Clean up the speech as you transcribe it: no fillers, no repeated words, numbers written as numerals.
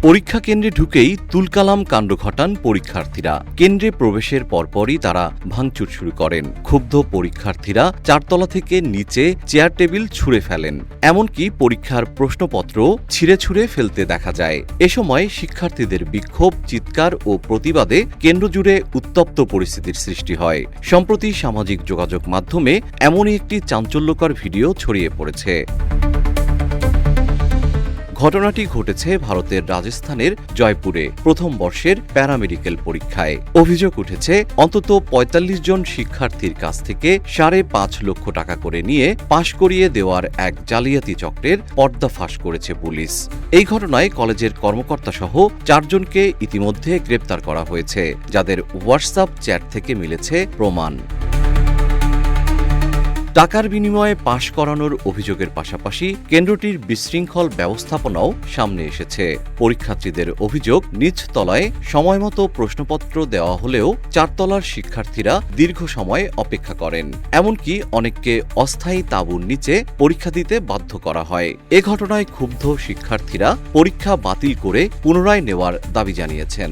পরীক্ষা কেন্দ্রে ঢুকেই তুলকালাম কাণ্ড ঘটান পরীক্ষার্থীরা। কেন্দ্রে প্রবেশের পরপরই তারা ভাঙচুর শুরু করেন। ক্ষুব্ধ পরীক্ষার্থীরা চারতলা থেকে নিচে চেয়ার টেবিল ছুঁড়ে ফেলেন। এমনকি পরীক্ষার প্রশ্নপত্র ছিঁড়ে ছুঁড়ে ফেলতে দেখা যায়। এ সময় শিক্ষার্থীদের বিক্ষোভ, চিৎকার ও প্রতিবাদে কেন্দ্র জুড়ে উত্তপ্ত পরিস্থিতির সৃষ্টি হয়। সম্প্রতি সামাজিক যোগাযোগ মাধ্যমে এমনই একটি চাঞ্চল্যকর ভিডিও ছড়িয়ে পড়েছে। ঘটনাটি ঘটেছে ভারতের রাজস্থানের জয়পুরে প্রথম বর্ষের প্যারামেডিকেল পরীক্ষায়। অভিযোগ উঠেছে অন্তত ৪৫ জন শিক্ষার্থীর কাছ থেকে ৫.৫ লক্ষ টাকা করে নিয়ে পাশ করিয়ে দেওয়ার এক জালিয়াতি চক্রের পর্দাফাশ করেছে পুলিশ। এই ঘটনায় কলেজের কর্মকর্তাসহ ৪ জনকে ইতিমধ্যে গ্রেপ্তার করা হয়েছে, যাদের হোয়াটসঅ্যাপ চ্যাট থেকে মিলেছে প্রমাণ। টাকার বিনিময়ে পাশ করানোর অভিযোগের পাশাপাশি কেন্দ্রটির বিশৃঙ্খল ব্যবস্থাপনাও সামনে এসেছে। পরীক্ষার্থীদের অভিযোগ, নিচ তলায় সময়মতো প্রশ্নপত্র দেওয়া হলেও চারতলার শিক্ষার্থীরা দীর্ঘ সময় অপেক্ষা করেন। এমনকি অনেককে অস্থায়ী তাঁবুর নিচে পরীক্ষা দিতে বাধ্য করা হয়। এ ঘটনায় ক্ষুব্ধ শিক্ষার্থীরা পরীক্ষা বাতিল করে পুনরায় নেওয়ার দাবি জানিয়েছেন।